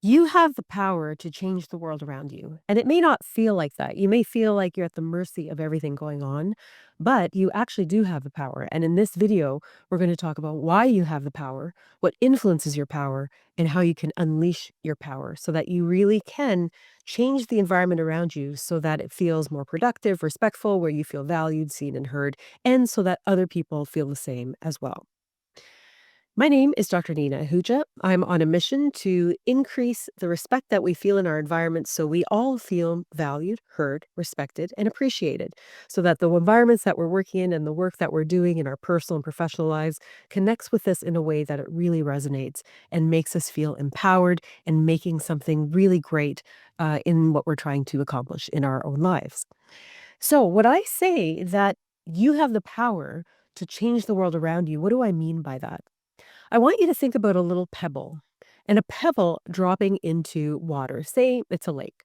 You have the power to change the world around you. And it may not feel like that. You may feel like you're at the mercy of everything going on, but you actually do have the power. And in this video, we're going to talk about why you have the power, what influences your power, and how you can unleash your power so that you really can change the environment around you so that it feels more productive, respectful, where you feel valued, seen, and heard, and so that other people feel the same as well. My name is Dr. Nina Ahuja. I'm on a mission to increase the respect that we feel in our environment so we all feel valued, heard, respected, and appreciated, so that the environments that we're working in and the work that we're doing in our personal and professional lives connects with us in a way that it really resonates and makes us feel empowered and making something really great in what we're trying to accomplish in our own lives. So, when I say that you have the power to change the world around you, what do I mean by that? I want you to think about a little pebble and a pebble dropping into water. Say it's a lake.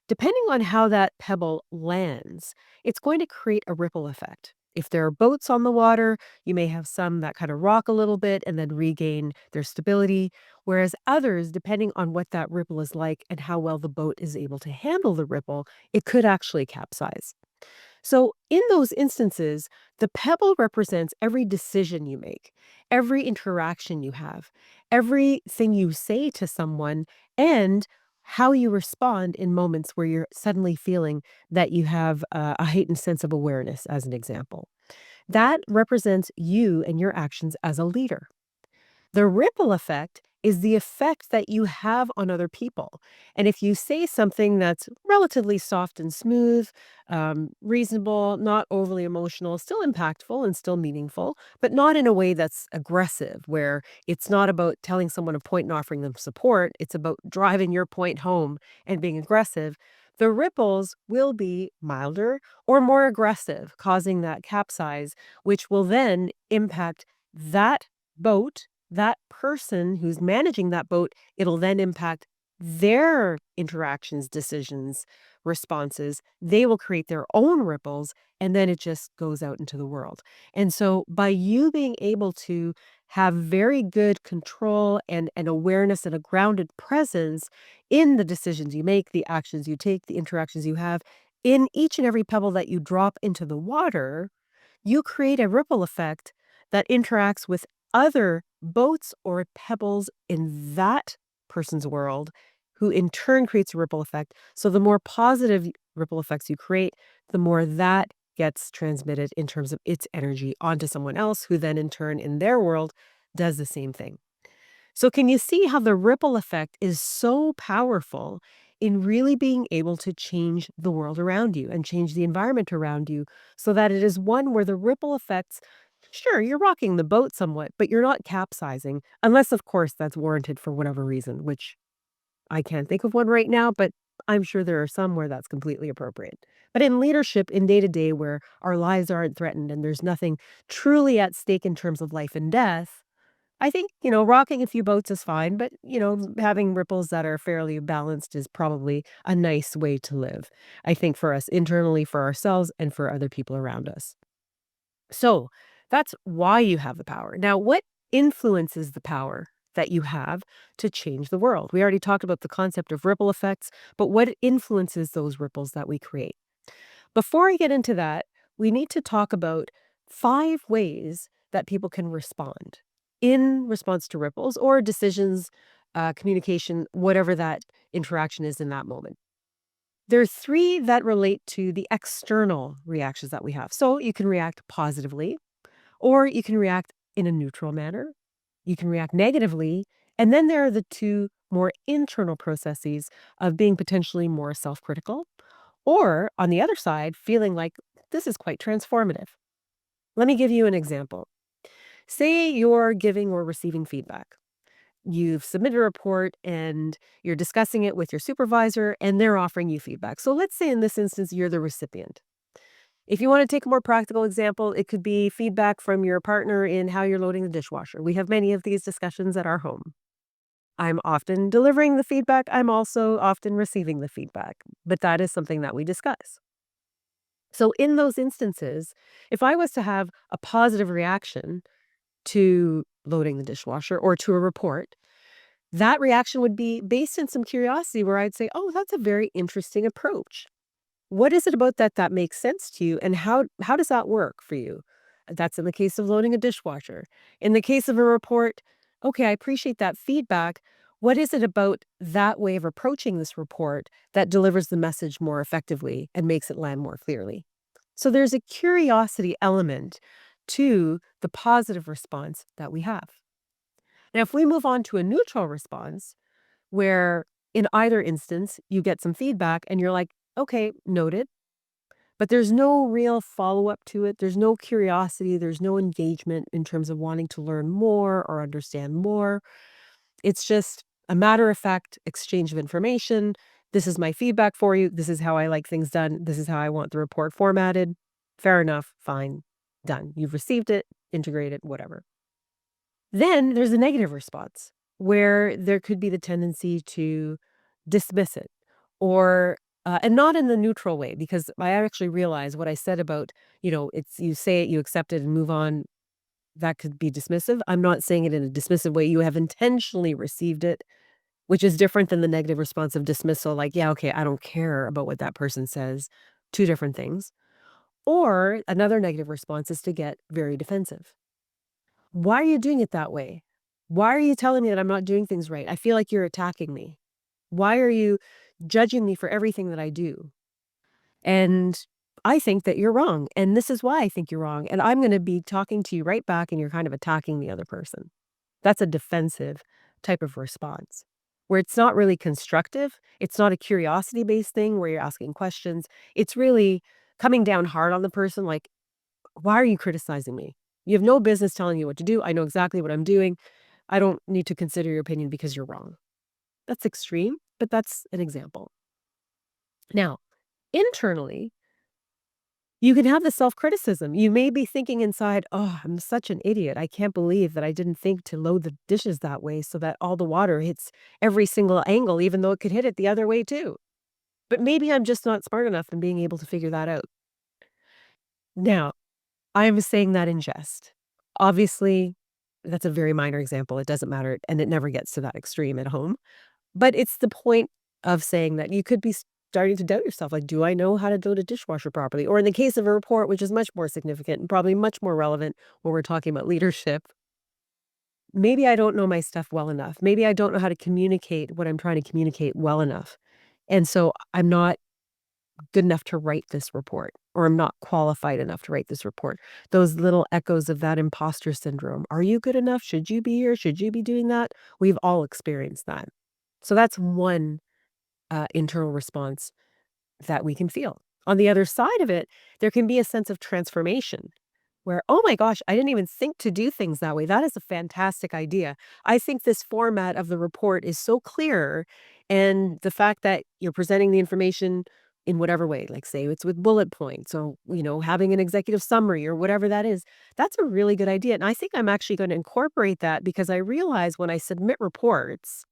Depending on how that pebble lands, it's going to create a ripple effect. If there are boats on the water, you may have some that kind of rock a little bit and then regain their stability, whereas others, depending on what that ripple is like and how well the boat is able to handle the ripple, it could actually capsize. So, in those instances, the pebble represents every decision you make, every interaction you have, everything you say to someone, and how you respond in moments where you're suddenly feeling that you have a heightened sense of awareness, as an example. That represents you and your actions as a leader. The ripple effect is the effect that you have on other people. And if you say something that's relatively soft and smooth, reasonable, not overly emotional, still impactful and still meaningful, but not in a way that's aggressive, where it's not about telling someone a point and offering them support, it's about driving your point home and being aggressive. The ripples will be milder or more aggressive, causing that capsize, which will then impact that boat, that person who's managing that boat. It'll then impact their interactions, decisions, responses. They will create their own ripples, and then it just goes out into the world. And so, by you being able to have very good control and awareness and a grounded presence in the decisions you make, the actions you take, the interactions you have, in each and every pebble that you drop into the water, you create a ripple effect that interacts with other boats or pebbles in that person's world, who in turn creates a ripple effect. So the more positive ripple effects you create, the more that gets transmitted in terms of its energy onto someone else, who then in turn in their world does the same thing. So, can you see how the ripple effect is so powerful in really being able to change the world around you and change the environment around you so that it is one where the ripple effects, sure, you're rocking the boat somewhat, but you're not capsizing, unless, of course, that's warranted for whatever reason, which I can't think of one right now, but I'm sure there are some where that's completely appropriate. But in leadership, in day to day, where our lives aren't threatened and there's nothing truly at stake in terms of life and death, I think, rocking a few boats is fine, but, having ripples that are fairly balanced is probably a nice way to live. I think for us internally, for ourselves, and for other people around us. So that's why you have the power. Now, what influences the power that you have to change the world? We already talked about the concept of ripple effects, but what influences those ripples that we create? Before I get into that, we need to talk about 5 ways that people can respond in response to ripples or decisions, communication, whatever that interaction is in that moment. There are 3 that relate to the external reactions that we have. So you can react positively, or you can react in a neutral manner. You can react negatively. And then there are the 2 more internal processes of being potentially more self critical, or on the other side, feeling like this is quite transformative. Let me give you an example. Say you're giving or receiving feedback. You've submitted a report and you're discussing it with your supervisor, and they're offering you feedback. So let's say in this instance, you're the recipient. If you want to take a more practical example, it could be feedback from your partner in how you're loading the dishwasher. We have many of these discussions at our home. I'm often delivering the feedback. I'm also often receiving the feedback, but that is something that we discuss. So, in those instances, if I was to have a positive reaction to loading the dishwasher or to a report, That reaction would be based in some curiosity where I'd say, "Oh, that's a very interesting approach. What is it about that that makes sense to you, and how does that work for you?" That's in the case of loading a dishwasher. In the case of a report, "Okay, I appreciate that feedback. What is it about that way of approaching this report that delivers the message more effectively and makes it land more clearly?" So there's a curiosity element to the positive response that we have. Now, if we move on to a neutral response, where in either instance you get some feedback and you're like, "Okay, noted," but there's no real follow-up to it. There's no curiosity. There's no engagement in terms of wanting to learn more or understand more. It's just a matter-of-fact exchange of information. "This is my feedback for you. This is how I like things done. This is how I want the report formatted." Fair enough. Fine. Done. You've received it, integrate it, whatever. Then there's a negative response where there could be the tendency to dismiss it or and not in the neutral way, because I actually realize what I said about, it's you say it, you accept it and move on. That could be dismissive. I'm not saying it in a dismissive way. You have intentionally received it, which is different than the negative response of dismissal, like, yeah, okay, I don't care about what that person says. Two different things. Or another negative response is to get very defensive. Why are you doing it that way? Why are you telling me that I'm not doing things right? I feel like you're attacking me. Why are you judging me for everything that I do? And I think that you're wrong. And this is why I think you're wrong. And I'm going to be talking to you right back, and you're kind of attacking the other person. That's a defensive type of response where it's not really constructive. It's not a curiosity based thing where you're asking questions. It's really coming down hard on the person, like, why are you criticizing me? You have no business telling me what to do. I know exactly what I'm doing. I don't need to consider your opinion because you're wrong. That's extreme, but that's an example. Now, internally, you can have the self criticism. You may be thinking inside, "Oh, I'm such an idiot. I can't believe that I didn't think to load the dishes that way so that all the water hits every single angle, even though it could hit it the other way too. But maybe I'm just not smart enough in being able to figure that out." Now, I'm saying that in jest. Obviously, that's a very minor example. It doesn't matter, and it never gets to that extreme at home. But it's the point of saying that you could be starting to doubt yourself, like, "Do I know how to load a dishwasher properly?" Or in the case of a report, which is much more significant and probably much more relevant when we're talking about leadership, maybe I don't know my stuff well enough. Maybe I don't know how to communicate what I'm trying to communicate well enough. And so I'm not good enough to write this report, or I'm not qualified enough to write this report. Those little echoes of that imposter syndrome. Are you good enough? Should you be here? Should you be doing that? We've all experienced that. So that's one internal response that we can feel. On the other side of it, there can be a sense of transformation where, "Oh my gosh, I didn't even think to do things that way. That is a fantastic idea. I think this format of the report is so clear." And the fact that you're presenting the information in whatever way, like say it's with bullet points or, having an executive summary or whatever that is, that's a really good idea. And I think I'm actually going to incorporate that because I realize when I submit reports,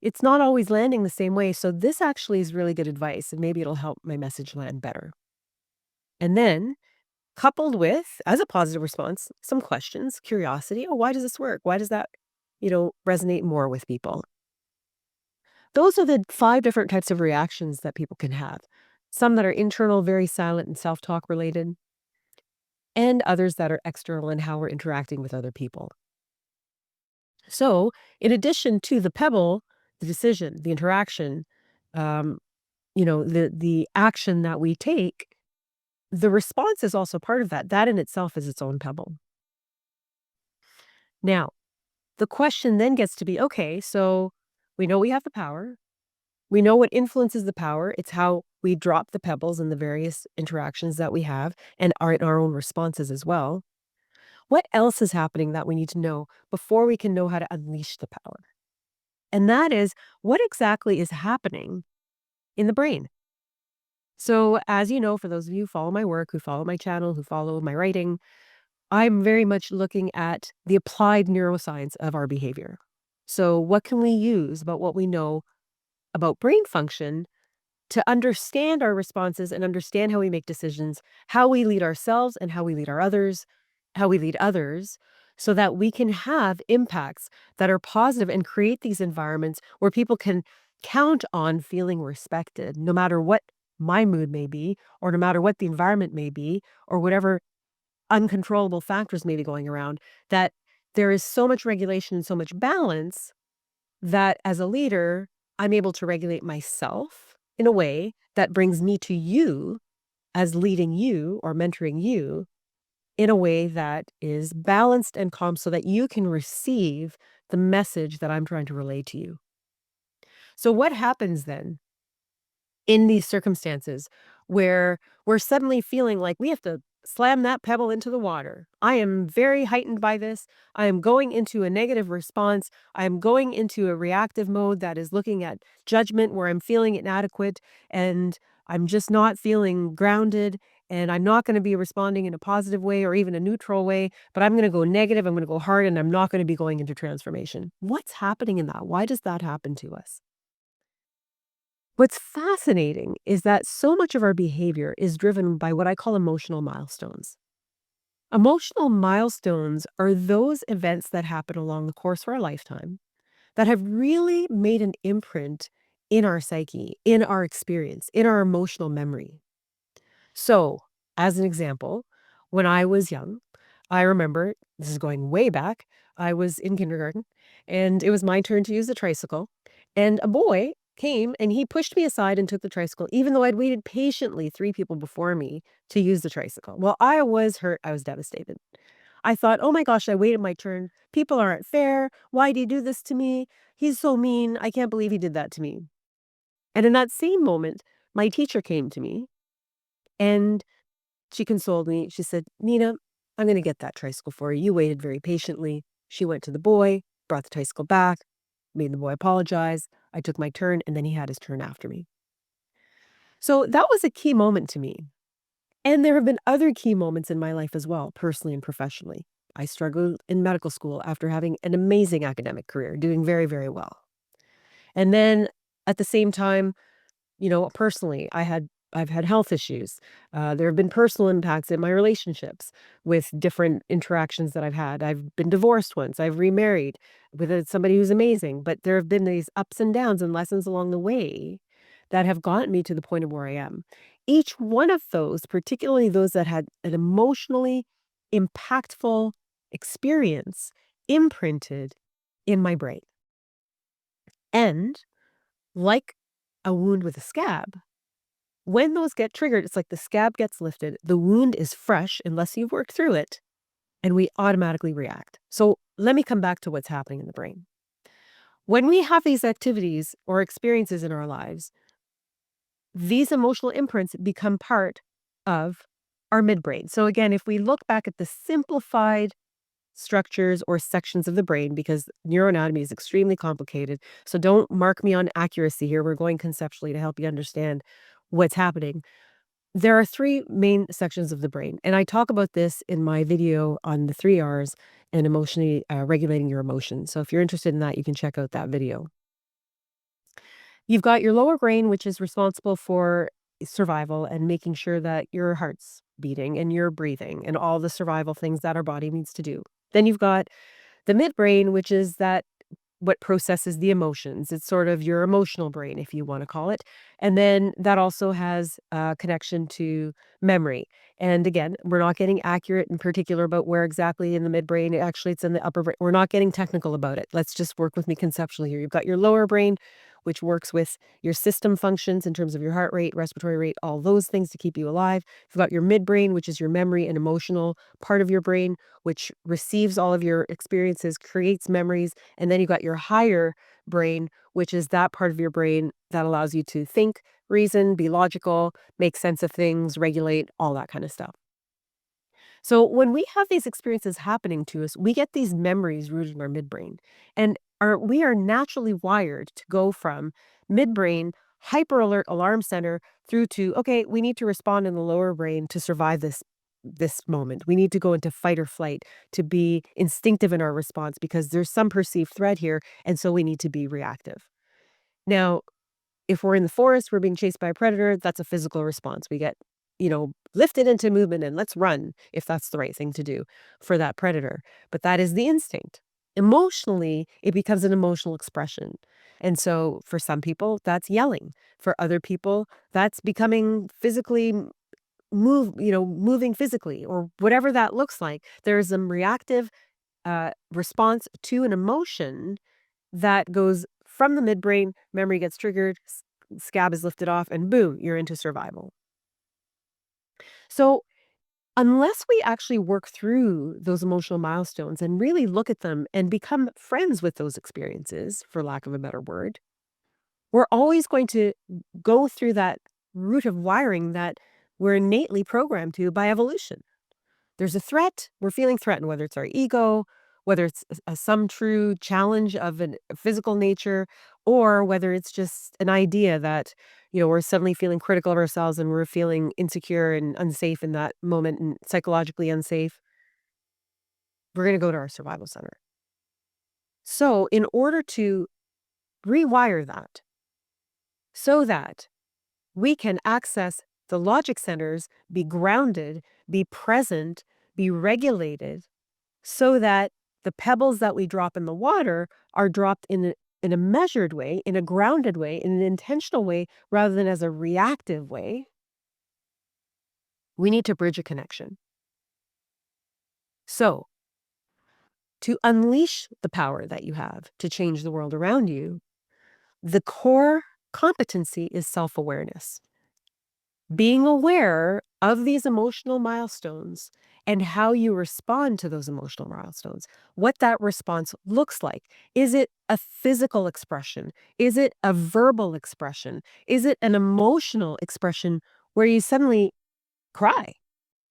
it's not always landing the same way, so this actually is really good advice, and maybe it'll help my message land better. And then, coupled with, as a positive response, some questions, curiosity. "Oh, why does this work? Why does that, resonate more with people?" Those are the 5 different types of reactions that people can have. Some that are internal, very silent and self-talk related, and others that are external in how we're interacting with other people. So, in addition to the pebble, the decision, the interaction, um, the action that we take, the response is also part of that. That in itself is its own pebble. Now, the question then gets to be, okay, so we know we have the power. We know what influences the power. It's how we drop the pebbles in the various interactions that we have and our own responses as well. What else is happening that we need to know before we can know how to unleash the power? And that is, what exactly is happening in the brain? So, as you know, for those of you who follow my work, who follow my channel, who follow my writing, I'm very much looking at the applied neuroscience of our behavior. So, what can we use about what we know about brain function to understand our responses and understand how we make decisions, how we lead ourselves and how we lead others, so that we can have impacts that are positive and create these environments where people can count on feeling respected, no matter what my mood may be, or no matter what the environment may be, or whatever uncontrollable factors may be going around, that there is so much regulation and so much balance that as a leader, I'm able to regulate myself in a way that brings me to you as leading you or mentoring you in a way that is balanced and calm so that you can receive the message that I'm trying to relay to you. So, what happens then in these circumstances where we're suddenly feeling like we have to slam that pebble into the water? I am very heightened by this. I am going into a negative response. I am going into a reactive mode that is looking at judgment where I'm feeling inadequate and I'm just not feeling grounded. And I'm not going to be responding in a positive way or even a neutral way, but I'm going to go negative. I'm going to go hard and I'm not going to be going into transformation. What's happening in that? Why does that happen to us? What's fascinating is that so much of our behavior is driven by what I call emotional milestones. Emotional milestones are those events that happen along the course of our lifetime that have really made an imprint in our psyche, in our experience, in our emotional memory. So, as an example, when I was young, I remember this is going way back. I was in kindergarten and it was my turn to use the tricycle. And a boy came and he pushed me aside and took the tricycle, even though I'd waited patiently 3 people before me to use the tricycle. Well, I was hurt. I was devastated. I thought, oh my gosh, I waited my turn. People aren't fair. Why did he do this to me? He's so mean. I can't believe he did that to me. And in that same moment, my teacher came to me and she consoled me. She said, "Nina, I'm going to get that tricycle for you. You waited very patiently." She went to the boy, brought the tricycle back, made the boy apologize. I took my turn, and then he had his turn after me. So that was a key moment to me. And there have been other key moments in my life as well, personally and professionally. I struggled in medical school after having an amazing academic career, doing very, very well. And then at the same time, personally, I've had health issues. There have been personal impacts in my relationships with different interactions that I've had. I've been divorced once. I've remarried with somebody who's amazing, but there have been these ups and downs and lessons along the way that have gotten me to the point of where I am. Each one of those, particularly those that had an emotionally impactful experience, imprinted in my brain. And like a wound with a scab, when those get triggered, it's like the scab gets lifted, the wound is fresh unless you've worked through it, and we automatically react. So let me come back to what's happening in the brain. When we have these activities or experiences in our lives, these emotional imprints become part of our midbrain. So again, if we look back at the simplified structures or sections of the brain, because neuroanatomy is extremely complicated, so don't mark me on accuracy here. We're going conceptually to help you understand what's happening. There are 3 main sections of the brain, and I talk about this in my video on the 3 R's and emotionally regulating your emotions. So if you're interested in that, you can check out that video. You've got your lower brain, which is responsible for survival and making sure that your heart's beating and you're breathing and all the survival things that our body needs to do. Then you've got the midbrain, which is that what processes the emotions. It's sort of your emotional brain, if you want to call it. And then that also has a connection to memory. And again, we're not getting accurate and particular about where exactly in the midbrain. Actually, it's in the upper brain. We're not getting technical about it. Let's just work with me conceptually here. You've got your lower brain, which works with your system functions in terms of your heart rate, respiratory rate, all those things to keep you alive. You've got your midbrain, which is your memory and emotional part of your brain, which receives all of your experiences, creates memories, and then you've got your higher brain, which is that part of your brain that allows you to think, reason, be logical, make sense of things, regulate, all that kind of stuff. So when we have these experiences happening to us, we get these memories rooted in our midbrain. And we are naturally wired to go from midbrain, hyper alert alarm center through to, okay, we need to respond in the lower brain to survive this moment. We need to go into fight or flight to be instinctive in our response because there's some perceived threat here. And so we need to be reactive. Now, if we're in the forest, we're being chased by a predator, that's a physical response. We get, lift it into movement and let's run if that's the right thing to do for that predator. But that is the instinct. Emotionally, it becomes an emotional expression. And so for some people, that's yelling. For other people, that's becoming physically moving physically or whatever that looks like. There is a reactive response to an emotion that goes from the midbrain, memory gets triggered, scab is lifted off, and boom, you're into survival. So, unless we actually work through those emotional milestones and really look at them and become friends with those experiences, for lack of a better word, we're always going to go through that root of wiring that we're innately programmed to by evolution. There's a threat, we're feeling threatened, whether it's our ego, whether it's some true challenge of a physical nature, or whether it's just an idea that, we're suddenly feeling critical of ourselves and we're feeling insecure and unsafe in that moment and psychologically unsafe. We're going to go to our survival center. So, in order to rewire that so that we can access the logic centers, be grounded, be present, be regulated, so that the pebbles that we drop in the water are dropped in a measured way, in a grounded way, in an intentional way, rather than as a reactive way. We need to bridge a connection. So, to unleash the power that you have to change the world around you, the core competency is self awareness. Being aware of these emotional milestones and how you respond to those emotional milestones, what that response looks like. Is it a physical expression? Is it a verbal expression? Is it an emotional expression where you suddenly cry?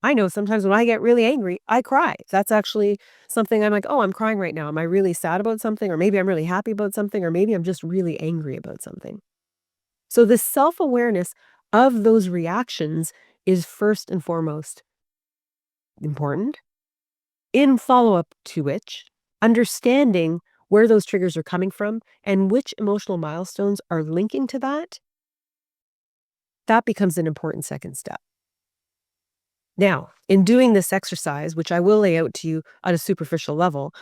I know sometimes when I get really angry, I cry. That's actually something I'm like, oh, I'm crying right now. Am I really sad about something? Or maybe I'm really happy about something? Or maybe I'm just really angry about something. So the self-awareness of those reactions is first and foremost important. In follow-up to which, understanding where those triggers are coming from and which emotional milestones are linking to that, that becomes an important second step. Now, in doing this exercise, which I will lay out to you on a superficial level,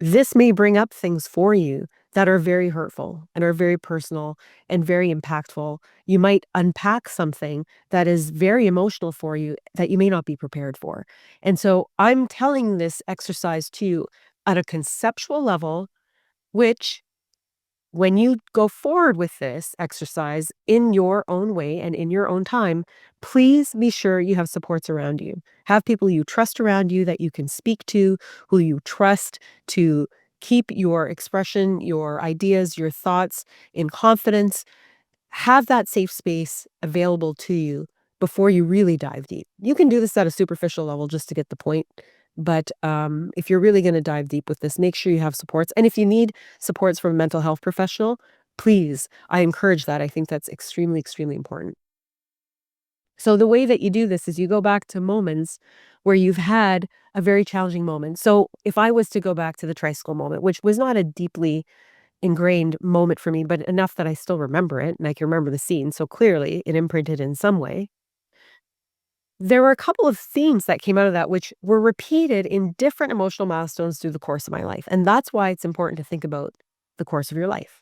this may bring up things for you that are very hurtful and are very personal and very impactful. You might unpack something that is very emotional for you that you may not be prepared for. And so I'm telling this exercise to you at a conceptual level, which when you go forward with this exercise in your own way and in your own time, please be sure you have supports around you. Have people you trust around you that you can speak to, who you trust to keep your expression, your ideas, your thoughts in confidence. Have that safe space available to you before you really dive deep. You can do this at a superficial level just to get the point. But if you're really going to dive deep with this, make sure you have supports. And if you need supports from a mental health professional, please, I encourage that. I think that's extremely, extremely important. So the way that you do this is you go back to moments where you've had a very challenging moment. So if I was to go back to the tricycle moment, which was not a deeply ingrained moment for me, but enough that I still remember it and I can remember the scene. So clearly it imprinted in some way. There were a couple of themes that came out of that, which were repeated in different emotional milestones through the course of my life. And that's why it's important to think about the course of your life.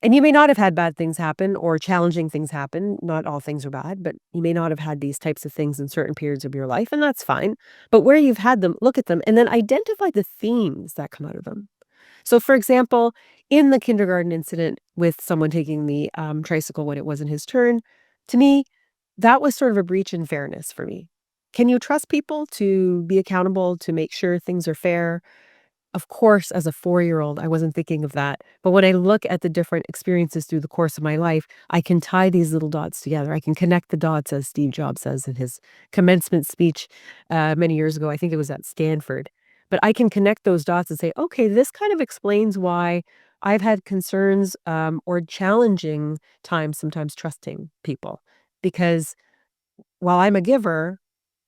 And you may not have had bad things happen or challenging things happen. Not all things are bad, but you may not have had these types of things in certain periods of your life, and that's fine. But where you've had them, look at them and then identify the themes that come out of them. So, for example, in the kindergarten incident with someone taking the tricycle when it wasn't his turn, to me, that was sort of a breach in fairness for me. Can you trust people to be accountable, to make sure things are fair? Of course, as a 4-year-old, I wasn't thinking of that. But when I look at the different experiences through the course of my life, I can tie these little dots together. I can connect the dots, as Steve Jobs says in his commencement speech many years ago. I think it was at Stanford. But I can connect those dots and say, okay, this kind of explains why I've had concerns or challenging times sometimes trusting people. Because while I'm a giver,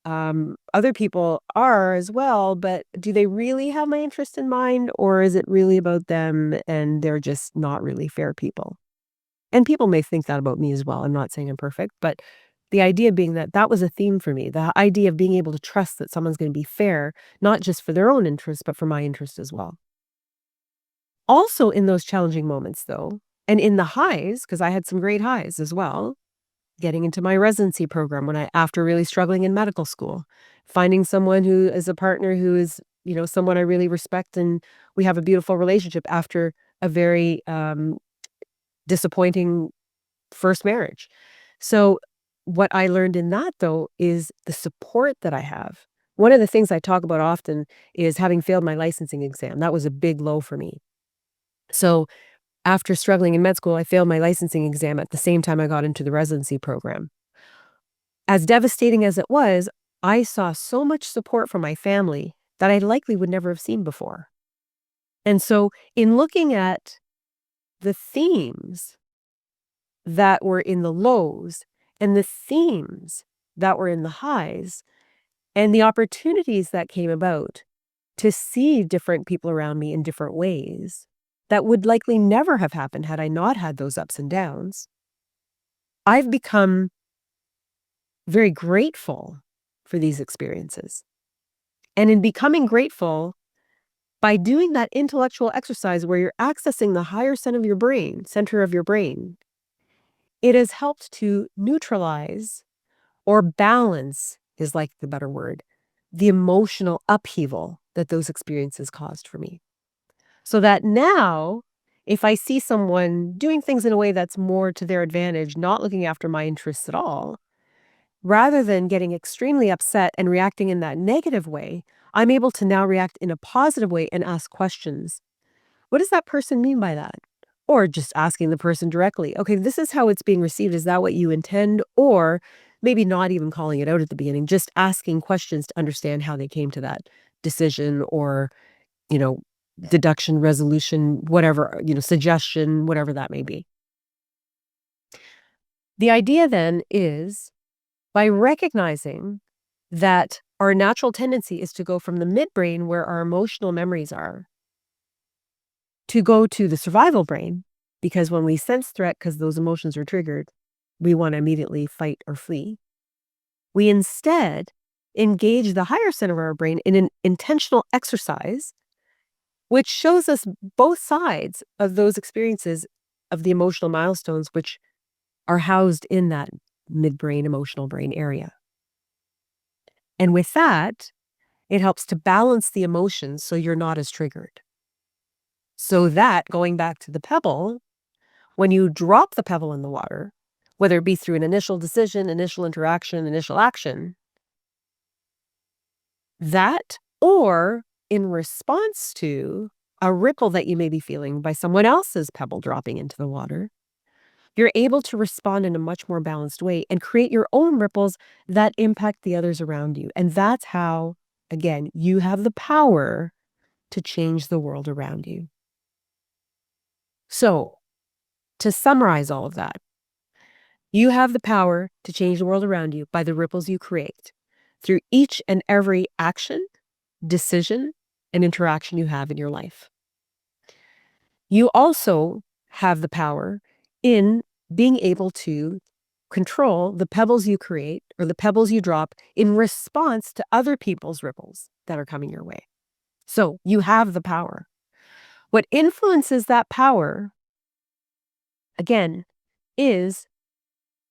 other people are as well, but do they really have my interest in mind, or is it really about them and they're just not really fair people? And people may think that about me as well. I'm not saying I'm perfect, but The idea being that that was a theme for me, the idea of being able to trust that someone's gonna be fair, not just for their own interest, but for my interest as well. Also in those challenging moments, though, and in the highs, because I had some great highs as well, getting into my residency program when I after really struggling in medical school, finding someone who is a partner who is, someone I really respect, and we have a beautiful relationship after a very, disappointing first marriage. So, what I learned in that, though, is the support that I have. One of the things I talk about often is having failed my licensing exam. That was a big low for me. So, after struggling in med school, I failed my licensing exam at the same time I got into the residency program. As devastating as it was, I saw so much support from my family that I likely would never have seen before. And so, in looking at the themes that were in the lows and the themes that were in the highs and the opportunities that came about to see different people around me in different ways that would likely never have happened had I not had those ups and downs, I've become very grateful for these experiences. And in becoming grateful, by doing that intellectual exercise where you're accessing the higher center of your brain, it has helped to neutralize or balance is like the better word, the emotional upheaval that those experiences caused for me. So that now, if I see someone doing things in a way that's more to their advantage, not looking after my interests at all, rather than getting extremely upset and reacting in that negative way, I'm able to now react in a positive way and ask questions. What does that person mean by that? Or just asking the person directly, okay, this is how it's being received. Is that what you intend? Or maybe not even calling it out at the beginning, just asking questions to understand how they came to that decision or, you know, deduction, resolution, whatever, suggestion, whatever that may be. The idea then is by recognizing that our natural tendency is to go from the midbrain where our emotional memories are to go to the survival brain, because when we sense threat, because those emotions are triggered, we want to immediately fight or flee. We instead engage the higher center of our brain in an intentional exercise, which shows us both sides of those experiences of the emotional milestones, which are housed in that midbrain, emotional brain area. And with that, it helps to balance the emotions so you're not as triggered. So that, going back to the pebble, when you drop the pebble in the water, whether it be through an initial decision, initial interaction, initial action, that or in response to a ripple that you may be feeling by someone else's pebble dropping into the water, you're able to respond in a much more balanced way and create your own ripples that impact the others around you. And that's how, again, you have the power to change the world around you. So, to summarize all of that, you have the power to change the world around you by the ripples you create through each and every action, decision, and interaction you have in your life. You also have the power in being able to control the pebbles you create or the pebbles you drop in response to other people's ripples that are coming your way. So you have the power. What influences that power, again, is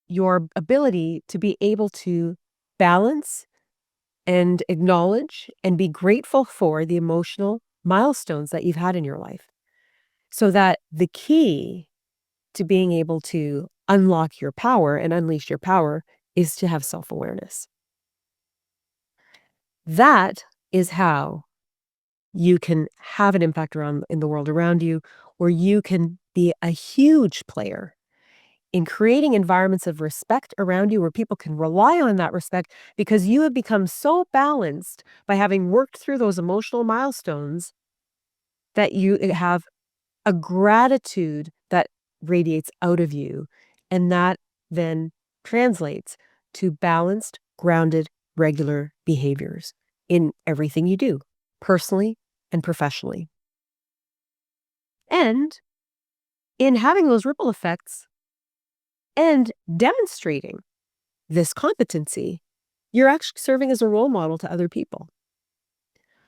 your ability to be able to balance and acknowledge and be grateful for the emotional milestones that you've had in your life. So that the key to being able to unlock your power and unleash your power is to have self-awareness. That is how you can have an impact around in the world around you, where you can be a huge player in creating environments of respect around you where people can rely on that respect because you have become so balanced by having worked through those emotional milestones that you have a gratitude that radiates out of you. And that then translates to balanced, grounded, regular behaviors in everything you do, personally and professionally. And in having those ripple effects and demonstrating this competency, you're actually serving as a role model to other people.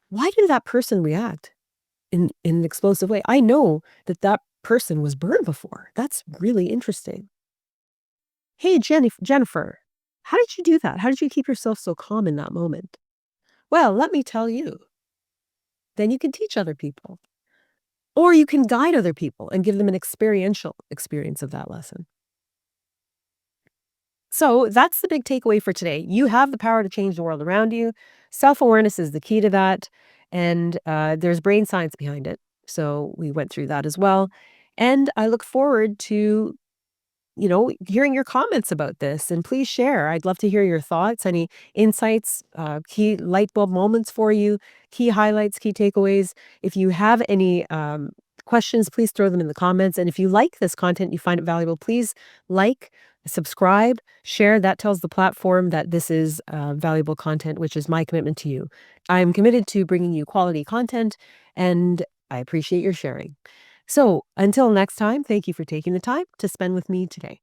Why did that person react in an explosive way? I know that that person was burned before. That's really interesting. Hey, Jennifer, how did you do that? How did you keep yourself so calm in that moment? Well, let me tell you. Then you can teach other people, or you can guide other people and give them an experiential experience of that lesson. So that's the big takeaway for today. You have the power to change the world around you. Self awareness is the key to that. And there's brain science behind it. So we went through that as well. And I look forward to hearing your comments about this, and please share. I'd love to hear your thoughts, any insights, key light bulb moments for you, key highlights, key takeaways. If you have any questions, please throw them in the comments. And if you like this content, you find it valuable, please like, subscribe, share. That tells the platform that this is valuable content, which is my commitment to you. I'm committed to bringing you quality content, and I appreciate your sharing. So until next time, thank you for taking the time to spend with me today.